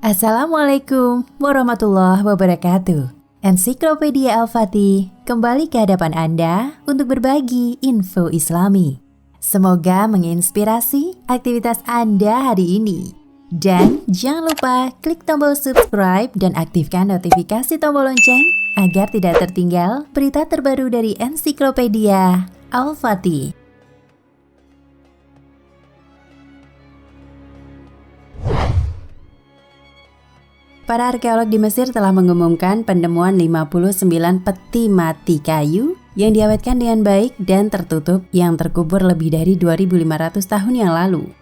Assalamualaikum warahmatullahi wabarakatuh. Ensiklopedia Al-Fatih kembali ke hadapan Anda untuk berbagi info Islami. Semoga menginspirasi aktivitas Anda hari ini. Dan jangan lupa klik tombol subscribe dan aktifkan notifikasi tombol lonceng agar tidak tertinggal berita terbaru dari Ensiklopedia Al-Fatih. Para arkeolog di Mesir telah mengumumkan penemuan 59 peti mati kayu yang diawetkan dengan baik dan tertutup yang terkubur lebih dari 2.500 tahun yang lalu.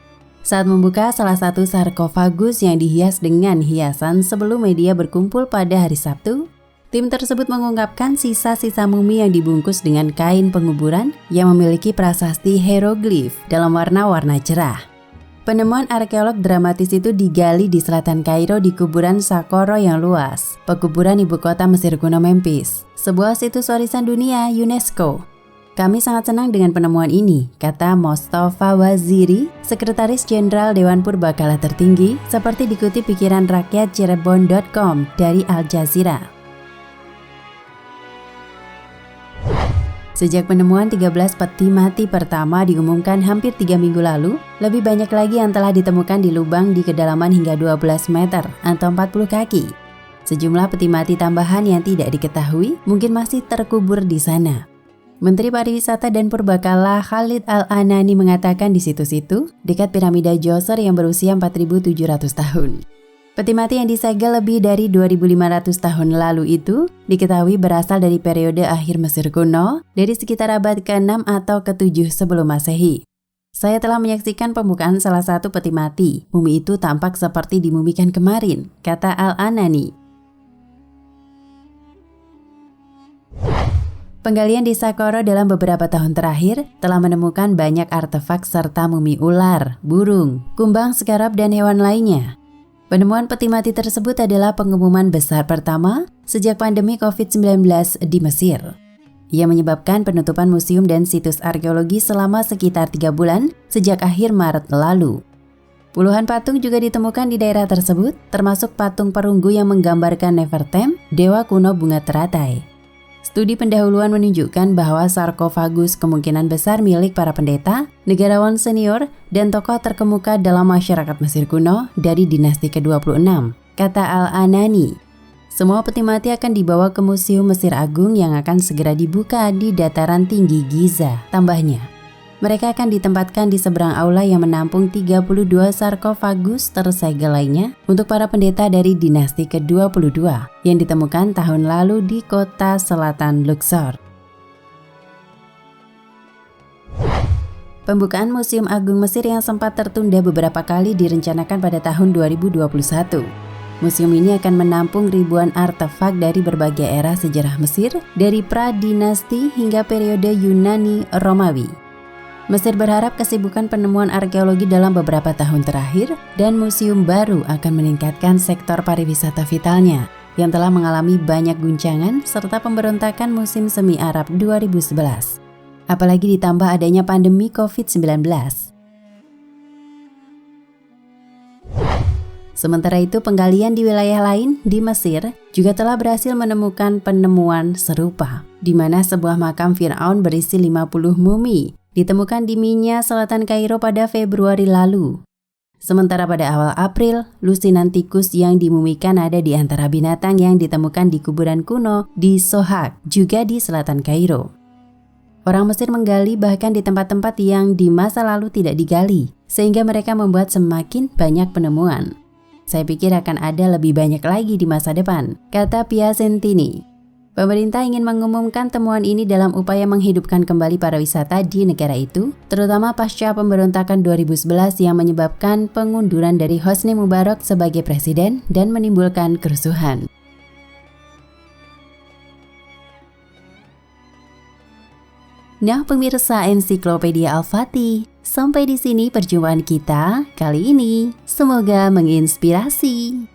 Saat membuka salah satu sarkofagus yang dihias dengan hiasan sebelum media berkumpul pada hari Sabtu, tim tersebut mengungkapkan sisa-sisa mumi yang dibungkus dengan kain penguburan yang memiliki prasasti hieroglif dalam warna-warna cerah. Penemuan arkeolog dramatis itu digali di selatan Kairo di kuburan Saqqara yang luas, pekuburan ibu kota Mesir kuno Memphis, sebuah situs warisan dunia UNESCO. Kami sangat senang dengan penemuan ini, kata Mostofa Waziri, Sekretaris Jenderal Dewan Purbakala tertinggi, seperti dikutip pikiran rakyat Cirebon.com dari Al Jazeera. Sejak penemuan 13 peti mati pertama diumumkan hampir 3 minggu lalu, lebih banyak lagi yang telah ditemukan di lubang di kedalaman hingga 12 meter atau 40 kaki. Sejumlah peti mati tambahan yang tidak diketahui mungkin masih terkubur di sana. Menteri Pariwisata dan Purbakala Khalid Al-Anani mengatakan di situs itu, dekat piramida Djoser yang berusia 4.700 tahun. Peti mati yang disegel lebih dari 2.500 tahun lalu itu diketahui berasal dari periode akhir Mesir kuno dari sekitar abad ke-6 atau ke-7 sebelum Masehi. Saya telah menyaksikan pembukaan salah satu peti mati. Mumi itu tampak seperti dimumikan kemarin, kata Al-Anani. Penggalian di Saqqara dalam beberapa tahun terakhir telah menemukan banyak artefak serta mumi ular, burung, kumbang sekarab dan hewan lainnya. Penemuan peti mati tersebut adalah pengumuman besar pertama sejak pandemi COVID-19 di Mesir. Ia menyebabkan penutupan museum dan situs arkeologi selama sekitar 3 bulan sejak akhir Maret lalu. Puluhan patung juga ditemukan di daerah tersebut, termasuk patung perunggu yang menggambarkan Nefertem, dewa kuno bunga teratai. Studi pendahuluan menunjukkan bahwa sarkofagus kemungkinan besar milik para pendeta, negarawan senior, dan tokoh terkemuka dalam masyarakat Mesir kuno dari dinasti ke-26, kata Al-Anani. Semua peti mati akan dibawa ke Museum Mesir Agung yang akan segera dibuka di dataran tinggi Giza, tambahnya. Mereka akan ditempatkan di seberang aula yang menampung 32 sarkofagus tersegel lainnya untuk para pendeta dari dinasti ke-22 yang ditemukan tahun lalu di kota selatan Luxor. Pembukaan Museum Agung Mesir yang sempat tertunda beberapa kali direncanakan pada tahun 2021. Museum ini akan menampung ribuan artefak dari berbagai era sejarah Mesir dari pra-dinasti hingga periode Yunani Romawi. Mesir berharap kesibukan penemuan arkeologi dalam beberapa tahun terakhir dan museum baru akan meningkatkan sektor pariwisata vitalnya yang telah mengalami banyak guncangan serta pemberontakan musim semi Arab 2011. Apalagi ditambah adanya pandemi COVID-19. Sementara itu, penggalian di wilayah lain di Mesir juga telah berhasil menemukan penemuan serupa, di mana sebuah makam Fir'aun berisi 50 mumi ditemukan di Minya, selatan Kairo pada Februari lalu. Sementara pada awal April, lusinan tikus yang dimumikan ada di antara binatang yang ditemukan di kuburan kuno di Sohag, juga di selatan Kairo. Orang Mesir menggali bahkan di tempat-tempat yang di masa lalu tidak digali, sehingga mereka membuat semakin banyak penemuan. Saya pikir akan ada lebih banyak lagi di masa depan, kata Piacentini. Pemerintah ingin mengumumkan temuan ini dalam upaya menghidupkan kembali pariwisata di negara itu, terutama pasca pemberontakan 2011 yang menyebabkan pengunduran dari Hosni Mubarak sebagai presiden dan menimbulkan kerusuhan. Nah, pemirsa Ensiklopedia Al-Fatih, sampai di sini perjumpaan kita kali ini. Semoga menginspirasi.